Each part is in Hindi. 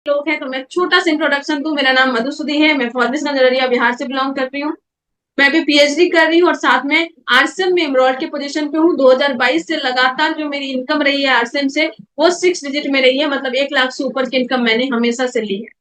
लोग हैं तो मैं छोटा सा इंट्रोडक्शन दूं। मेरा नाम मधुसूदन है, मैं फॉरबिसगंज अररिया बिहार से बिलोंग करती हूँ। मैं भी पीएचडी कर रही हूँ और साथ में आरसीएम में एमरॉल्ड के पोजीशन पे हूँ। 2022 से लगातार जो मेरी इनकम रही है आरसीएम से वो 6 डिजिट में रही है, मतलब 1 लाख से ऊपर की इनकम मैंने हमेशा से ली है।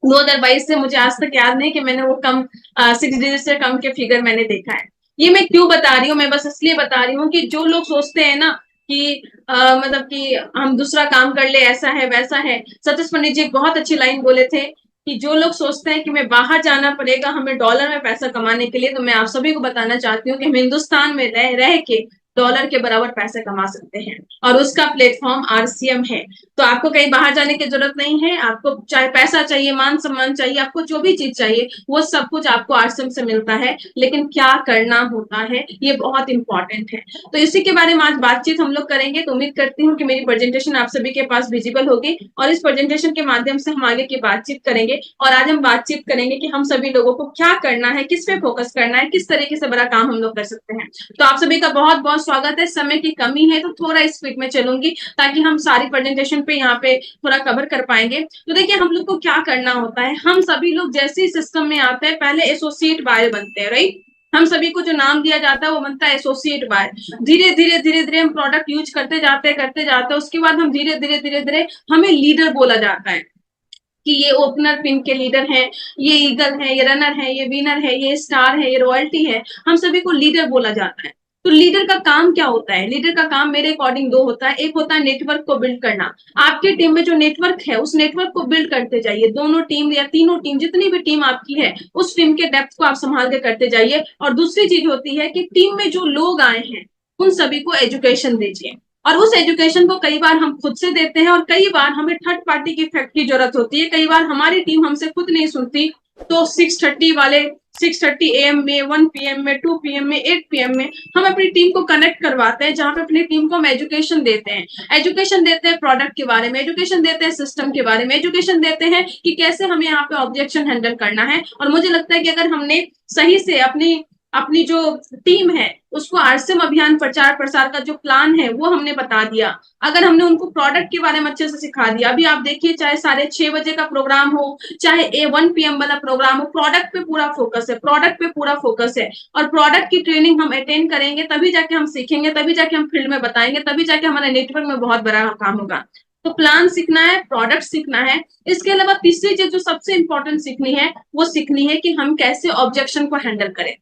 2022 से मुझे आज तक याद नहीं कि मैंने वो कम 6 डिजिट से कम के फिगर मैंने देखा है। ये मैं क्यों बता रही हूँ, मैं बस इसलिए बता रही हूँ कि जो लोग सोचते हैं ना कि मतलब कि हम दूसरा काम कर ले, ऐसा है वैसा है। सतीश पंडित जी एक बहुत अच्छी लाइन बोले थे कि जो लोग सोचते हैं कि मैं बाहर जाना पड़ेगा हमें डॉलर में पैसा कमाने के लिए, तो मैं आप सभी को बताना चाहती हूँ कि हम हिंदुस्तान में रह के डॉलर के बराबर पैसे कमा सकते हैं और उसका प्लेटफॉर्म आरसीएम है। तो आपको कहीं बाहर जाने की जरूरत नहीं है। आपको चाहे पैसा चाहिए, मान सम्मान चाहिए, आपको जो भी चीज चाहिए वो सब कुछ आपको आरसीएम से मिलता है। लेकिन क्या करना होता है ये बहुत इंपॉर्टेंट है। तो इसी के बारे में आज बातचीत हम लोग करेंगे। तो उम्मीद करती हूँ कि मेरी प्रेजेंटेशन आप सभी के पास विजिबल होगी और इस प्रेजेंटेशन के माध्यम से हम आगे की बातचीत करेंगे। और आज हम बातचीत करेंगे कि हम सभी लोगों को क्या करना है, किस पे फोकस करना है, किस तरीके से बड़ा काम हम लोग कर सकते हैं। तो आप सभी का बहुत बहुत स्वागत है। समय की कमी है तो थोड़ा स्पीड में चलूंगी ताकि हम सारी प्रेजेंटेशन पे यहाँ पे थोड़ा कवर कर पाएंगे। तो देखिए हम लोग को क्या करना होता है। हम सभी लोग जैसे ही सिस्टम में आते हैं पहले एसोसिएट बायर बनते हैं, राइट। हम सभी को जो नाम दिया जाता है वो बनता है एसोसिएट बायर। धीरे धीरे धीरे धीरे हम प्रोडक्ट यूज करते जाते हैं। उसके बाद हम धीरे धीरे धीरे धीरे हमें लीडर बोला जाता है कि ये ओपनर पिन के लीडर हैं, ये ईगल है, ये रनर है, ये विनर है, ये स्टार है, ये रॉयल्टी है। हम सभी को लीडर बोला जाता है। तो लीडर का काम क्या होता है? लीडर का काम मेरे अकॉर्डिंग दो होता है। एक होता है नेटवर्क को बिल्ड करना। आपके टीम में जो नेटवर्क है उस नेटवर्क को बिल्ड करते जाइए। दोनों टीम या तीनों टीम, जितनी भी टीम आपकी है उस टीम के डेप्थ को आप संभाल के करते जाइए। और दूसरी चीज होती है कि टीम में जो लोग आए हैं उन सभी को एजुकेशन दीजिए। और उस एजुकेशन को कई बार हम खुद से देते हैं और कई बार हमें थर्ड पार्टी की इफेक्ट की जरूरत होती है। कई बार हमारी टीम हमसे खुद नहीं सुनती तो 6:30 वाले 6:30 AM में, 1 PM में, 2 PM में, 8 PM में हम अपनी टीम को कनेक्ट करवाते हैं, जहां पे अपनी टीम को हम एजुकेशन देते हैं। एजुकेशन देते हैं प्रोडक्ट के बारे में, एजुकेशन देते हैं सिस्टम के बारे में, एजुकेशन देते हैं कि कैसे हमें यहाँ पे ऑब्जेक्शन हैंडल करना है। और मुझे लगता है कि अगर हमने सही से अपनी अपनी जो टीम है उसको आरसीएम अभियान प्रचार प्रसार का जो प्लान है वो हमने बता दिया, अगर हमने उनको प्रोडक्ट के बारे में अच्छे से सिखा दिया। अभी आप देखिए चाहे 6:30 का प्रोग्राम हो, चाहे 1 PM वाला प्रोग्राम हो, प्रोडक्ट पे पूरा फोकस है, प्रोडक्ट पे पूरा फोकस है। और प्रोडक्ट की ट्रेनिंग हम अटेंड करेंगे तभी जाके हम सीखेंगे, तभी जाके हम फील्ड में बताएंगे, तभी जाके हमारे नेटवर्क में बहुत बड़ा काम होगा। तो प्लान सीखना है, प्रोडक्ट सीखना है। इसके अलावा तीसरी चीज जो सबसे इंपॉर्टेंट सीखनी है वो सीखनी है कि हम कैसे ऑब्जेक्शन को हैंडल करें।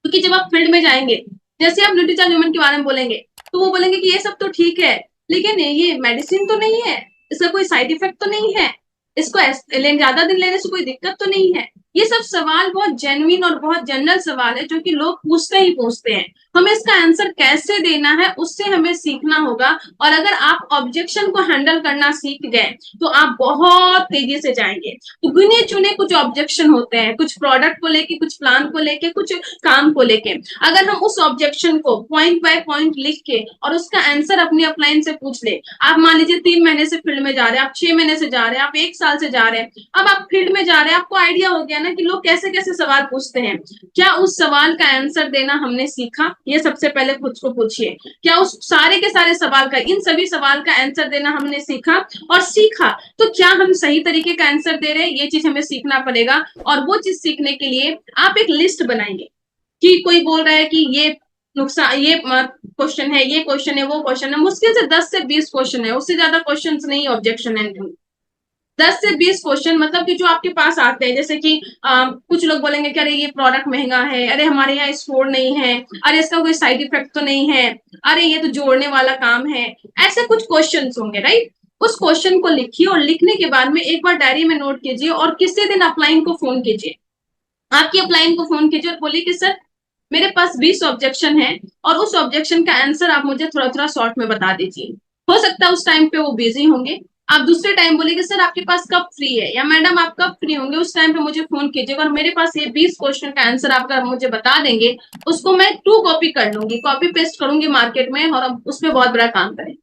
क्योंकि जब आप फील्ड में जाएंगे, जैसे आप लिटिल ह्यूमन के बारे में बोलेंगे तो वो बोलेंगे कि ये सब तो ठीक है लेकिन ये मेडिसिन तो नहीं है, इसका कोई साइड इफेक्ट तो नहीं है, इसको ज्यादा दिन लेने से कोई दिक्कत तो नहीं है। ये सब सवाल बहुत जेन्युइन और बहुत जनरल सवाल है जो कि लोग पूछते ही पूछते हैं। हमें इसका आंसर कैसे देना है उससे हमें सीखना होगा। और अगर आप ऑब्जेक्शन को हैंडल करना सीख गए तो आप बहुत तेजी से जाएंगे। तो गिने चुने कुछ ऑब्जेक्शन होते हैं, कुछ प्रोडक्ट को लेके, कुछ प्लान को लेके, कुछ काम को लेके। अगर हम उस ऑब्जेक्शन को पॉइंट बाय पॉइंट लिख के और उसका आंसर अपनी अपलाइन से पूछ ले। आप मान लीजिए 3 महीने से फील्ड में जा रहे हैं, आप 6 महीने से जा रहे हैं, आप 1 साल से जा रहे हैं, अब आप फील्ड में जा रहे हैं, आपको आइडिया हो गया ना कि लोग कैसे कैसे सवाल पूछते हैं। क्या उस सवाल का आंसर देना हमने सीखा? ये सबसे पहले खुद को पूछिए, क्या उस सारे के सारे सवाल का, इन सभी सवाल का आंसर देना हमने सीखा? और सीखा तो क्या हम सही तरीके का आंसर दे रहे हैं? ये चीज हमें सीखना पड़ेगा। और वो चीज सीखने के लिए आप एक लिस्ट बनाएंगे कि कोई बोल रहा है कि ये नुकसान, ये क्वेश्चन है, ये क्वेश्चन है, वो क्वेश्चन है, मुश्किल से 10 से 20 क्वेश्चन है, उससे ज्यादा क्वेश्चन नहीं ऑब्जेक्शन है। 10 से 20 क्वेश्चन मतलब कि जो आपके पास आते हैं, जैसे कि कुछ लोग बोलेंगे कि अरे ये प्रोडक्ट महंगा है, अरे हमारे यहाँ स्टोर नहीं है, अरे इसका कोई साइड इफेक्ट तो नहीं है, अरे ये तो जोड़ने वाला काम है। ऐसे कुछ क्वेश्चन होंगे, राइट। उस क्वेश्चन को लिखिए और लिखने के बाद में एक बार डायरी में नोट कीजिए और किसी दिन अपलाइन को फोन कीजिए। आपकी अपलाइन को फोन कीजिए और बोलिए कि सर मेरे पास 20 ऑब्जेक्शन है और उस ऑब्जेक्शन का आंसर आप मुझे थोड़ा थोड़ा शॉर्ट में बता दीजिए। हो सकता है उस टाइम पे वो बिजी होंगे। आप दूसरे टाइम बोलेंगे सर आपके पास कब फ्री है, या मैडम आप कब फ्री होंगे, उस टाइम पे मुझे फोन कीजिएगा और मेरे पास ये 20 क्वेश्चन का आंसर आप अगर मुझे बता देंगे, उसको मैं 2 कॉपी कर लूंगी, कॉपी पेस्ट करूंगी मार्केट में और उसमें बहुत बड़ा काम करें।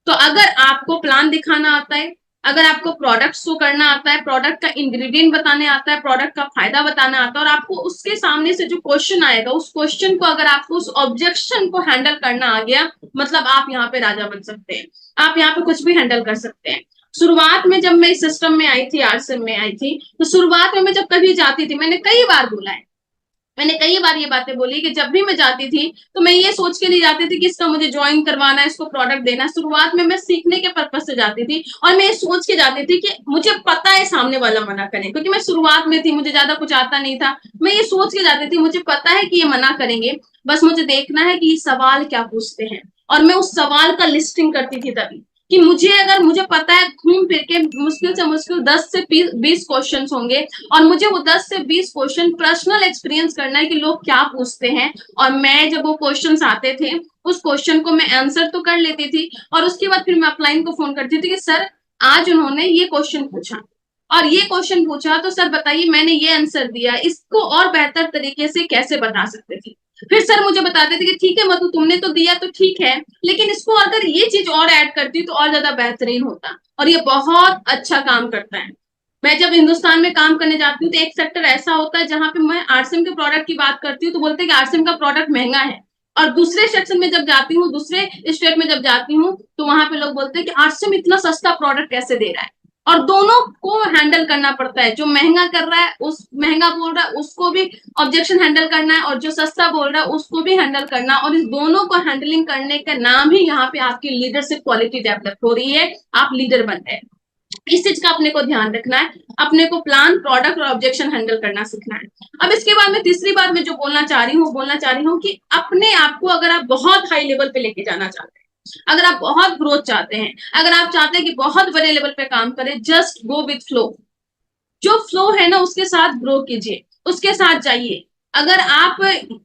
तो अगर आपको प्लान दिखाना आता है, अगर आपको प्रोडक्ट शो करना आता है, प्रोडक्ट का इंग्रेडिएंट बताने आता है, प्रोडक्ट का फायदा बताना आता है, और आपको उसके सामने से जो क्वेश्चन आएगा उस क्वेश्चन को, अगर आपको उस ऑब्जेक्शन को हैंडल करना आ गया, मतलब आप यहाँ पे राजा बन सकते हैं। आप यहाँ पे कुछ भी हैंडल कर सकते हैं। शुरुआत में जब मैं इस सिस्टम में आई थी, आरसीएम में आई थी, तो शुरुआत में मैं जब कभी जाती थी, मैंने कई बार बोला है, मैंने कई बार ये बातें बोली कि जब भी मैं जाती थी तो मैं ये सोच के नहीं जाती थी कि इसका मुझे ज्वाइन करवाना है, इसको प्रोडक्ट देना। शुरुआत में मैं सीखने के पर्पज से जाती थी और मैं ये सोच के जाती थी कि मुझे पता है सामने वाला मना करे, क्योंकि मैं शुरुआत में थी, मुझे ज्यादा कुछ आता नहीं था। मैं ये सोच के जाती थी मुझे पता है कि ये मना करेंगे, बस मुझे देखना है कि ये सवाल क्या पूछते हैं, और मैं उस सवाल का लिस्टिंग करती थी तभी, कि मुझे अगर मुझे पता है घूम फिर के मुश्किल से मुश्किल 10 से 20 क्वेश्चन होंगे, और मुझे वो 10 से 20 क्वेश्चन पर्सनल एक्सपीरियंस करना है कि लोग क्या पूछते हैं, और मैं जब वो क्वेश्चन आते थे उस क्वेश्चन को मैं आंसर तो कर लेती थी, और उसके बाद फिर मैं अपलाइन को फोन करती थी कि सर आज उन्होंने ये क्वेश्चन पूछा और ये क्वेश्चन पूछा, तो सर बताइए मैंने ये आंसर दिया, इसको और बेहतर तरीके से कैसे बता सकते थे। फिर सर मुझे बताते थे कि ठीक है मधु तुमने तो दिया तो ठीक है, लेकिन इसको अगर ये चीज और ऐड करती तो और ज्यादा बेहतरीन होता, और ये बहुत अच्छा काम करता है। मैं जब हिंदुस्तान में काम करने जाती हूँ तो एक सेक्टर ऐसा होता है जहां पे मैं आरसीएम के प्रोडक्ट की बात करती हूँ तो बोलते हैं कि आरसीएम का प्रोडक्ट महंगा है, और दूसरे सेक्शन में जब जाती हूँ, दूसरे स्टेट में जब जाती हूँ, तो वहां पे लोग बोलते हैं कि आरसीएम इतना सस्ता प्रोडक्ट कैसे दे रहा है। और दोनों को हैंडल करना पड़ता है, जो महंगा कर रहा है उस महंगा बोल रहा है उसको भी ऑब्जेक्शन हैंडल करना है, और जो सस्ता बोल रहा है उसको भी हैंडल करना, और इस दोनों को हैंडलिंग करने का नाम ही यहाँ पे आपकी लीडरशिप क्वालिटी डेवलप हो रही है, आप लीडर बन रहे हैं। इस चीज का अपने को ध्यान रखना है, अपने को प्लान, प्रोडक्ट और ऑब्जेक्शन हैंडल करना सीखना है। अब इसके बाद में तीसरी बात मैं जो बोलना चाह रही हूँ, बोलना चाह रही हूँ कि अपने आप को अगर आप बहुत हाई लेवल पे लेके जाना चाहते हैं, अगर आप बहुत ग्रोथ चाहते हैं, अगर आप चाहते हैं कि बहुत बड़े लेवल पे काम करें, जस्ट गो विथ फ्लो। जो फ्लो है ना उसके साथ ग्रो कीजिए, उसके साथ जाइए। अगर आप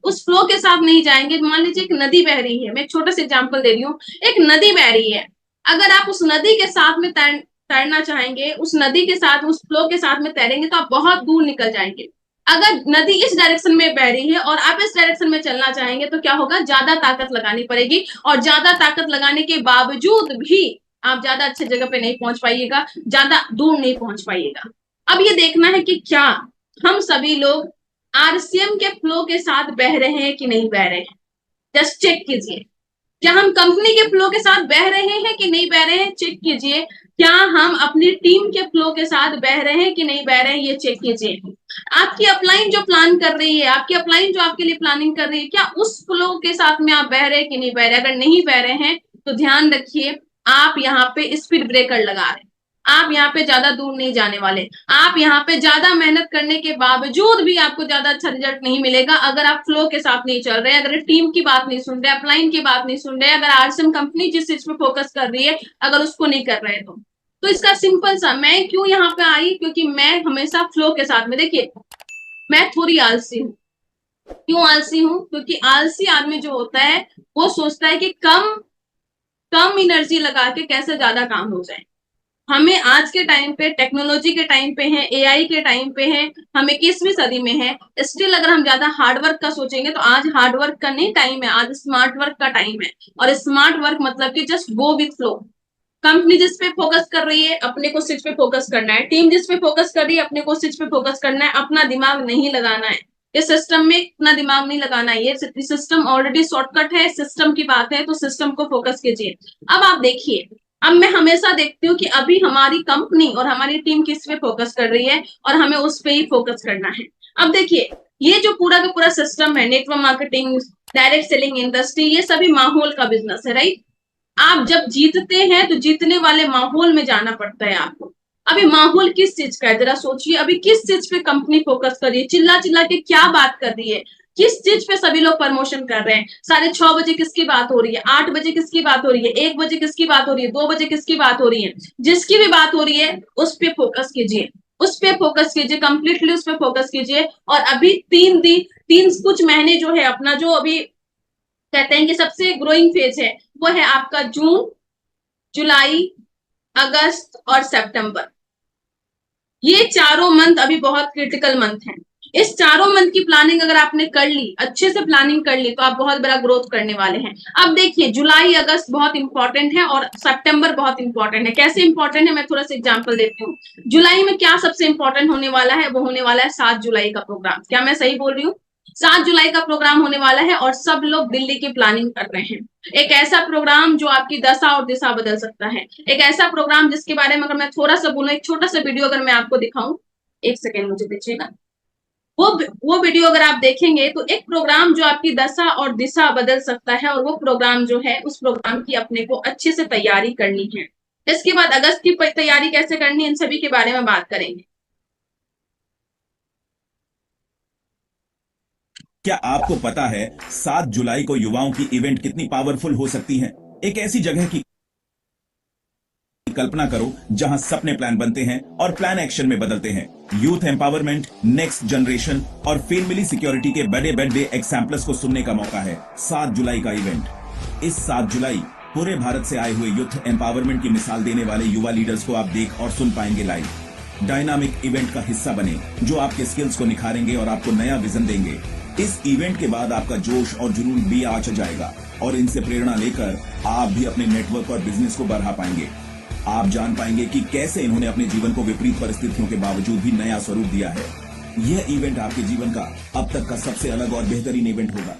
उस फ्लो के साथ नहीं जाएंगे, मान लीजिए एक नदी बह रही है, मैं एक छोटा सा एग्जांपल दे रही हूँ, एक नदी बह रही है, अगर आप उस नदी के साथ में तैरना चाहेंगे, उस नदी के साथ उस फ्लो के साथ में तैरेंगे तो आप बहुत दूर निकल जाएंगे। अगर नदी इस डायरेक्शन में बह रही है और आप इस डायरेक्शन में चलना चाहेंगे तो क्या होगा, ज्यादा ताकत लगानी पड़ेगी, और ज्यादा ताकत लगाने के बावजूद भी आप ज्यादा अच्छे जगह पे नहीं पहुंच पाइएगा, ज्यादा दूर नहीं पहुंच पाइएगा। अब ये देखना है कि क्या हम सभी लोग आरसीएम के फ्लो के साथ बह रहे हैं कि नहीं बह रहे हैं, जस्ट चेक कीजिए। क्या हम कंपनी के फ्लो के साथ बह रहे हैं कि नहीं बह रहे हैं, चेक कीजिए। क्या हम अपनी टीम के फ्लो के साथ बह रहे हैं कि नहीं बह रहे हैं, ये चेक कीजिए। आपकी अपलाइन जो प्लान कर रही है, आपकी अपलाइन जो आपके लिए प्लानिंग कर रही है, क्या उस फ्लो के साथ में आप बह रहे हैं कि नहीं बह रहे। अगर नहीं बह रहे हैं तो ध्यान रखिए, आप यहाँ पे स्पीड ब्रेकर लगा रहे हैं, आप यहाँ पे ज्यादा दूर नहीं जाने वाले, आप यहाँ पे ज्यादा मेहनत करने के बावजूद भी आपको ज्यादा अच्छा रिजल्ट नहीं मिलेगा अगर आप फ्लो के साथ नहीं चल रहे हैं, अगर टीम की बात नहीं सुन रहे, अपलाइन की बात नहीं सुन रहे, अगर आरसीएम कंपनी जिस चीज पे फोकस कर रही है अगर उसको नहीं कर रहे तो इसका सिंपल सा, मैं क्यों यहाँ पे आई, क्योंकि मैं हमेशा फ्लो के साथ में, देखिए मैं थोड़ी आलसी हूँ। क्यों आलसी हूँ, क्योंकि आलसी आदमी जो होता है वो सोचता है कि कम कम एनर्जी लगा के कैसे ज्यादा काम हो जाए। हमें आज के टाइम पे, टेक्नोलॉजी के टाइम पे है, एआई के टाइम पे है, हम 21वीं सदी में है, स्टिल अगर हम ज्यादा हार्डवर्क का सोचेंगे तो आज हार्डवर्क का नहीं टाइम है, आज स्मार्ट वर्क का टाइम है। और स्मार्ट वर्क मतलब कि just go with flow. Company जिस पे फोकस कर रही है अपने को उस पे फोकस करना है, टीम जिस पे फोकस कर रही है अपने को उस पे फोकस करना है, अपना दिमाग नहीं लगाना है, इस सिस्टम में अपना दिमाग नहीं लगाना है, ये सिस्टम ऑलरेडी शॉर्टकट है, सिस्टम की बात है तो सिस्टम को फोकस कीजिए। अब आप देखिए, अब मैं हमेशा देखती हूँ कि अभी हमारी कंपनी और हमारी टीम किस पे फोकस कर रही है और हमें उस पे ही फोकस करना है। अब देखिए, ये जो पूरा का पूरा सिस्टम है, network marketing, direct selling industry, ये सभी माहौल का बिजनेस है, राइट। आप जब जीतते हैं तो जीतने वाले माहौल में जाना पड़ता है आपको। अभी माहौल किस चीज का है, जरा सोचिए, अभी किस चीज पे कंपनी फोकस कर रही है, चिल्ला चिल्ला के क्या बात कर रही है, किस चीज पे सभी लोग प्रमोशन कर रहे हैं। 6:30 किसकी बात हो रही है, 8 बजे किसकी बात हो रही है, 1 बजे किसकी बात हो रही है, 2 बजे किसकी बात हो रही है, जिसकी भी बात हो रही है उस पे फोकस कीजिए, उस पे फोकस कीजिए, कंप्लीटली उस पे फोकस कीजिए। और अभी तीन कुछ महीने जो है अपना, जो अभी कहते हैं कि सबसे ग्रोइंग फेज है, वो है आपका जून, जुलाई, अगस्त और सितंबर। ये चारों मंथ अभी बहुत क्रिटिकल मंथ हैं। इस चारों मंथ की प्लानिंग अगर आपने कर ली, अच्छे से प्लानिंग कर ली, तो आप बहुत बड़ा ग्रोथ करने वाले हैं। अब देखिए, जुलाई अगस्त बहुत इंपॉर्टेंट है और सितंबर बहुत इंपॉर्टेंट है। कैसे इंपॉर्टेंट है, मैं थोड़ा सा एग्जांपल देती हूँ। जुलाई में क्या सबसे इंपॉर्टेंट होने वाला है, वो होने वाला है 7 जुलाई का प्रोग्राम। क्या मैं सही बोल रही हूँ? 7 जुलाई का प्रोग्राम होने वाला है और सब लोग दिल्ली की प्लानिंग कर रहे हैं। एक ऐसा प्रोग्राम जो आपकी दशा और दिशा बदल सकता है। एक ऐसा प्रोग्राम जिसके बारे में अगर मैं थोड़ा सा बोलूं, एक छोटा सा वीडियो अगर मैं आपको दिखाऊं, एक सेकेंड मुझे दीजिएगा। वो वीडियो अगर आप देखेंगे तो एक प्रोग्राम जो आपकी दशा और दिशा बदल सकता है, और वो प्रोग्राम जो है उस प्रोग्राम की अपने को अच्छे से तैयारी करनी है। इसके बाद अगस्त की तैयारी कैसे करनी है, इन सभी के बारे में बात करेंगे। क्या आपको पता है 7 जुलाई को युवाओं की इवेंट कितनी पावरफुल हो सकती है? एक ऐसी जगह की कल्पना करो जहां सपने प्लान बनते हैं और प्लान एक्शन में बदलते हैं। यूथ एम्पावरमेंट, नेक्स्ट जनरेशन और फैमिली सिक्योरिटी के बड़े बड़े एग्जाम्पल्स को सुनने का मौका है। 7 जुलाई का इवेंट। इस 7 जुलाई पूरे भारत से आए हुए यूथ एम्पावरमेंट की मिसाल देने वाले युवा लीडर्स को आप देख और सुन पाएंगे लाइव। डायनामिक इवेंट का हिस्सा बने जो आपके स्किल्स को निखारेंगे और आपको नया विजन देंगे। इस इवेंट के बाद आपका जोश और जुनून भी आ जाएगा और इनसे प्रेरणा लेकर आप भी अपने नेटवर्क और बिजनेस को बढ़ा पाएंगे। आप जान पाएंगे कि कैसे इन्होंने अपने जीवन को विपरीत परिस्थितियों के बावजूद भी नया स्वरूप दिया है। यह इवेंट आपके जीवन का अब तक का सबसे अलग और बेहतरीन इवेंट होगा।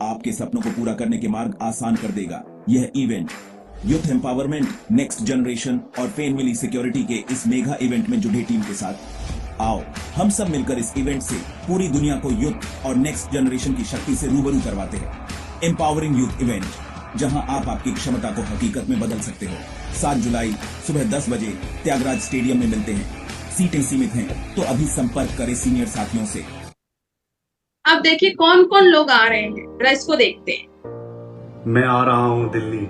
आपके सपनों को पूरा करने के मार्ग आसान कर देगा। यह event youth empowerment, next generation और फैमिली सिक्योरिटी के इस मेगा इवेंट में जुड़े टीम के साथ आओ हम सब मिलकर इस इवेंट से पूरी दुनिया को यूथ और नेक्स्ट जनरेशन की शक्ति से रूबरू करवाते हैं। एम्पावरिंग यूथ इवेंट, जहां आप आपकी क्षमता को हकीकत में बदल सकते हो। 7 जुलाई सुबह 10 बजे त्यागराज स्टेडियम में मिलते हैं। सीटें सीमित हैं, तो अभी संपर्क करें सीनियर साथियों से। अब देखिए कौन कौन लोग आ रहे हैं, जरा इसको देखते हैं। मैं आ रहा हूँ दिल्ली।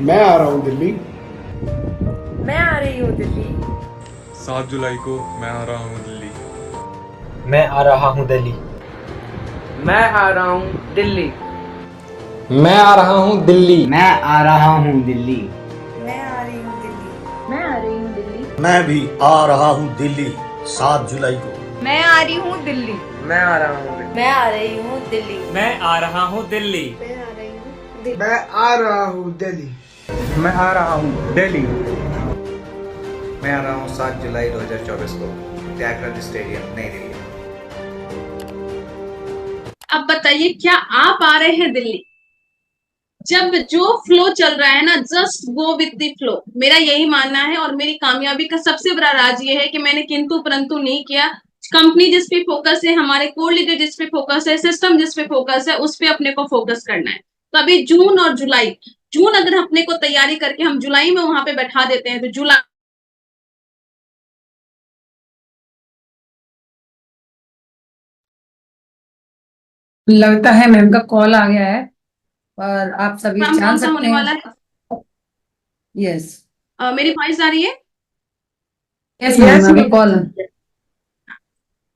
मैं आ रहा हूँ दिल्ली। मैं आ रही हूँ दिल्ली। 7 जुलाई को मैं आ रहा हूँ दिल्ली। मैं आ रहा हूँ दिल्ली। मैं आ रहा हूँ दिल्ली। मैं आ रहा हूँ दिल्ली। मैं आ रहा हूँ दिल्ली। मैं आ रही हूँ दिल्ली। मैं आ रही हूँ दिल्ली। मैं भी आ रहा हूँ दिल्ली 7 जुलाई को। मैं आ रही हूँ दिल्ली। मैं आ रहा हूँ दिल्ली। मैं आ रही हूँ दिल्ली। मैं आ रहा हूँ दिल्ली। मैं आ रही हूँ दिल्ली। मैं आ रहा हूँ दिल्ली। मैं आ रहा हूँ 7 जुलाई 2024 को त्यागराज स्टेडियम, नई दिल्ली। अब बताइए क्या आप आ रहे हैं दिल्ली? जब जो फ्लो चल रहा है ना, just go with the flow. मेरा यही मानना है और मेरी कामयाबी का सबसे बड़ा राज ये है कि मैंने किंतु परंतु नहीं किया। कंपनी जिस पे फोकस है, हमारे कोर लीडर जिस पे फोकस है, सिस्टम जिस पे फोकस है, उस पे अपने को फोकस करना है। तो अभी जून और जुलाई, जून अगर अपने को तैयारी करके हम जुलाई में वहां पे बैठा देते हैं तो जुलाई लगता है मैम का कॉल आ गया है और आप सभी काम जान कौन सा सकते होने हैं। वाला है। यस मेरी वॉइस आ रही है? यस मैम, अभी कॉल।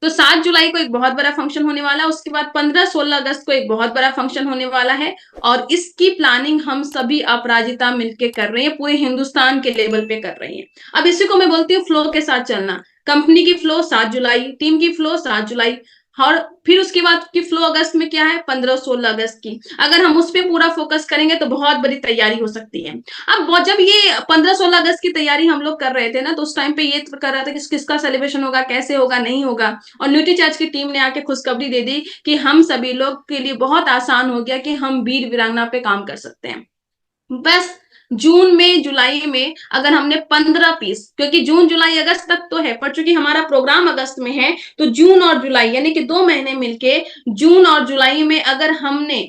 तो 7 जुलाई को एक बहुत बड़ा फंक्शन होने वाला है। उसके बाद 15-16 अगस्त को एक बहुत बड़ा फंक्शन होने वाला है और इसकी प्लानिंग हम सभी अपराजिता मिलके कर रहे हैं, पूरे हिंदुस्तान के लेवल पे कर रही है। अब इसी को मैं बोलती हूँ फ्लो के साथ चलना। कंपनी की फ्लो 7 जुलाई, टीम की फ्लो 7 जुलाई, और फिर उसके बाद की फ्लो अगस्त में क्या है, 15-16 अगस्त की। अगर हम उस पर पूरा फोकस करेंगे तो बहुत बड़ी तैयारी हो सकती है। अब जब ये 15-16 अगस्त की तैयारी हम लोग कर रहे थे ना, तो उस टाइम पे ये कर रहा था कि किसका सेलिब्रेशन होगा, कैसे होगा, नहीं होगा। और न्यूट्रीचार्ज की टीम ने आके खुशखबरी दे दी कि हम सभी लोग के लिए बहुत आसान हो गया कि हम वीर वीरांगना पे काम कर सकते हैं। बस जून में जुलाई में अगर हमने 15 पीस, क्योंकि जून जुलाई अगस्त तक तो है, पर चूंकि हमारा प्रोग्राम अगस्त में है तो जून और जुलाई यानी कि 2 महीने मिलके जून और जुलाई में अगर हमने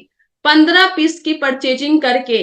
15 पीस की परचेजिंग करके,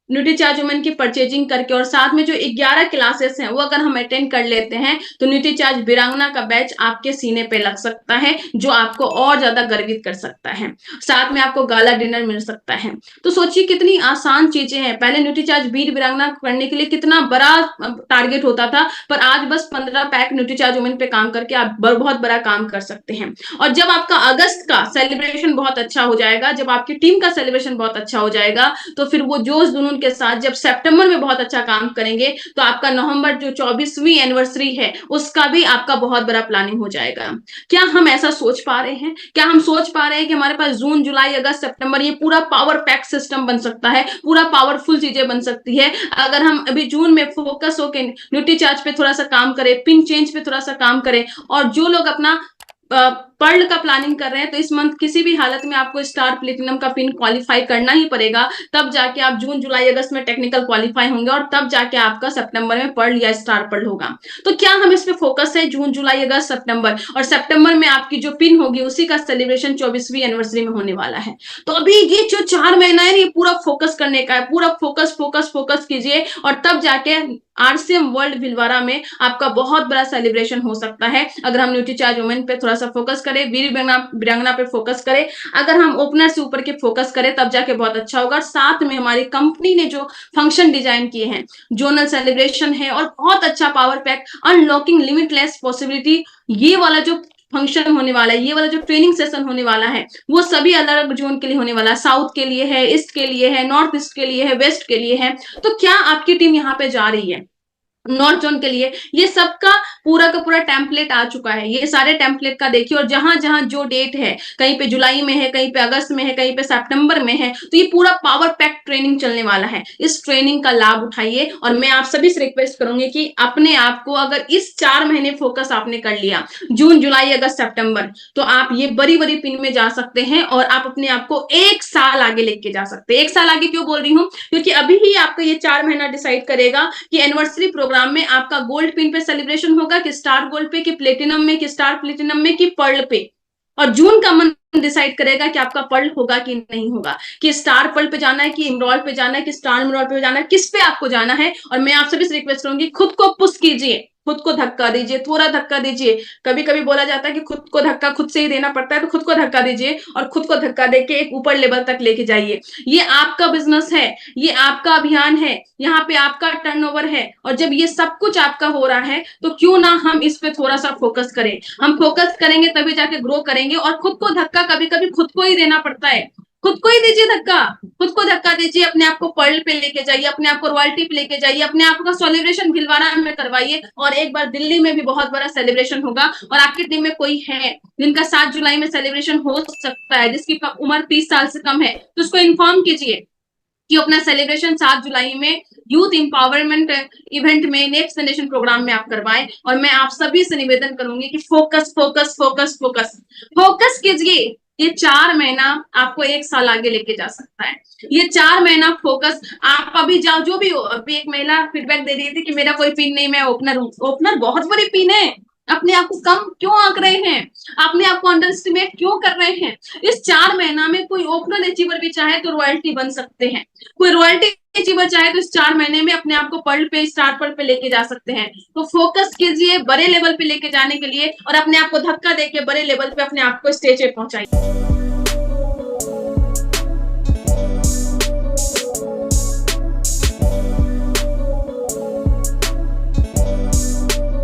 न्यूट्रीचार्ज वुमेन की परचेजिंग करके, और साथ में जो 11 क्लासेस हैं वो अगर हम अटेंड कर लेते हैं तो न्यूट्रीचार्ज वीरांगना का बैच आपके सीने पे लग सकता है, जो आपको और ज्यादा गर्वित कर सकता है। साथ में आपको गाला डिनर मिल सकता है। तो सोचिए कितनी आसान चीजें हैं। पहले न्यूट्रीचार्ज वीर वीरांगना करने के लिए कितना बड़ा टारगेट होता था, पर आज बस 15 पैक न्यूट्रीचार्ज वुमेन पे काम करके आप बहुत बड़ा काम कर सकते हैं। और जब आपका अगस्त का सेलिब्रेशन बहुत अच्छा हो जाएगा, जब आपकी टीम का सेलिब्रेशन बहुत अच्छा हो जाएगा, तो फिर वो जोश जुनून के साथ जब सितंबर में बहुत अच्छा काम करेंगे तो आपका नवंबर जो 24वीं एनिवर्सरी है उसका भी आपका बहुत बड़ा प्लानिंग हो जाएगा। क्या हम ऐसा सोच पा रहे हैं? क्या हम सोच पा रहे हैं कि हमारे पास जून जुलाई अगस्त सितंबर ये पूरा पावर पैक सिस्टम बन सकता है, पूरा पावरफुल चीजें बन सकती है अगर हम अभी जून में फोकस होकर न्यूट्रीचार्ज पे थोड़ा सा काम करें, पिन चेंज पे थोड़ा सा काम करें, और जो लोग अपना पर्ल का प्लानिंग कर रहे हैं तो इस मंथ किसी भी हालत में आपको स्टार प्लेटिनम का पिन क्वालिफाई करना ही पड़ेगा, तब जाके आप जून जुलाई अगस्त में टेक्निकल क्वालिफाई होंगे और तब जाके आपका सितंबर में पर्ल या स्टार पर्ल होगा। तो क्या हम इस पे फोकस है जून जुलाई अगस्त सितंबर, और सितंबर में आपकी जो पिन होगी उसी का सेलिब्रेशन 24वीं एनिवर्सरी में होने वाला है। तो अभी ये जो 4 महीना है ये पूरा फोकस करने का है, पूरा फोकस कीजिए और तब जाके आरसीएम वर्ल्ड भिलवाड़ा में आपका बहुत बड़ा सेलिब्रेशन हो सकता है। अगर हम न्यूट्रीचार्ज वुमेन पे थोड़ा सा फोकस करें, वीर वीरांगना पे फोकस करें, अगर हम ओपनर से ऊपर के फोकस करें तब जाके बहुत अच्छा होगा। और साथ में हमारी कंपनी ने जो फंक्शन डिजाइन किए हैं, जोनल सेलिब्रेशन है और बहुत अच्छा power pack unlocking limitless possibility, ये वाला जो फंक्शन होने वाला है, ये वाला जो ट्रेनिंग सेशन होने वाला है वो सभी अलग अलग जोन के लिए होने वाला है। साउथ के लिए है, ईस्ट के लिए है, नॉर्थ ईस्ट के लिए है, वेस्ट के लिए है। तो क्या आपकी टीम यहाँ पे जा रही है नॉर्थ जोन के लिए, ये सबका पूरा का पूरा टेम्पलेट आ चुका है। ये सारे टेम्पलेट का देखिए और जहां जहां जो डेट है, कहीं पे जुलाई में है, कहीं पे अगस्त में है, कहीं पे सितंबर में है, तो ये पूरा पावर पैक ट्रेनिंग चलने वाला है। इस ट्रेनिंग का लाभ उठाइए और मैं आप सभी से रिक्वेस्ट करूंगी कि अपने आप को अगर इस 4 महीने फोकस आपने कर लिया जून जुलाई अगस्त सितंबर, तो आप ये बड़ी बड़ी पिन में जा सकते हैं और आप अपने आप को 1 साल आगे लेके जा सकते हैं। 1 साल आगे क्यों बोल रही हूँ, क्योंकि अभी ही आपका ये 4 महीना डिसाइड करेगा कि एनिवर्सरी प्रोग्राम में आपका गोल्ड पिन पे सेलिब्रेशन होगा कि स्टार गोल्ड पे, कि प्लेटिनम में, कि स्टार प्लेटिनम में, कि पर्ल पे। और जून का मंथ डिसाइड करेगा कि आपका पर्ल होगा कि नहीं होगा, कि स्टार पर्ल पे जाना है, कि इमरॉल्ड पे जाना है, कि स्टार इमरॉल्ड पे जाना है, किस पे आपको जाना है। और मैं आप सभी से रिक्वेस्ट करूंगी, खुद को पुश कीजिए, खुद को धक्का दीजिए, थोड़ा धक्का दीजिए। कभी कभी बोला जाता है कि खुद को धक्का खुद से ही देना पड़ता है, तो खुद को धक्का दीजिए और खुद को धक्का देके एक ऊपर लेवल तक लेके जाइए। ये आपका बिजनेस है, ये आपका अभियान है, यहाँ पे आपका टर्नओवर है और जब ये सब कुछ आपका हो रहा है तो क्यों ना हम इस पे थोड़ा सा फोकस करें। हम फोकस करेंगे तभी जाके ग्रो करेंगे। और खुद को धक्का कभी कभी खुद को ही देना पड़ता है, खुद को ही दीजिए धक्का, खुद को धक्का दीजिए। अपने आप को पर्ल पे लेके जाइए, अपने आप को रॉयल्टी पे लेके जाइए, अपने आप का सेलिब्रेशन भिलवाड़ा में करवाइए। और एक बार दिल्ली में भी बहुत बड़ा सेलिब्रेशन होगा और आपकी टीम में कोई है जिनका 7 जुलाई में सेलिब्रेशन हो सकता है, जिसकी उम्र 30 साल से कम है, तो उसको इन्फॉर्म कीजिए कि अपना सेलिब्रेशन 7 जुलाई में यूथ एम्पावरमेंट इवेंट में नेक्स्ट जनरेशन प्रोग्राम में आप करवाएं। और मैं आप सभी से निवेदन करूंगी कि focus focus focus focus focus कीजिए। ये 4 महीना आपको 1 साल आगे लेके जा सकता है। ये 4 महीना फोकस आप अभी जाओ, जो भी हो। अभी एक महिला फीडबैक दे रही थी कि मेरा कोई पिन नहीं, मैं ओपनर हूँ। ओपनर बहुत बड़ी पिन है, अपने आप को कम क्यों आंक रहे हैं, अपने आप को अंडर एस्टिमेट क्यों कर रहे हैं। इस 4 महीना में कोई ओपनर अचीवर भी चाहे तो रॉयल्टी बन सकते हैं, कोई रॉयल्टी अचीवर चाहे तो इस 4 महीने में अपने आप को पर्ल पे, स्टार पर्ल पे लेके जा सकते हैं। तो फोकस कीजिए बड़े लेवल पे लेके जाने के लिए और अपने आप को धक्का देके बड़े लेवल पे अपने आप को स्टेज पे पहुंचाइए।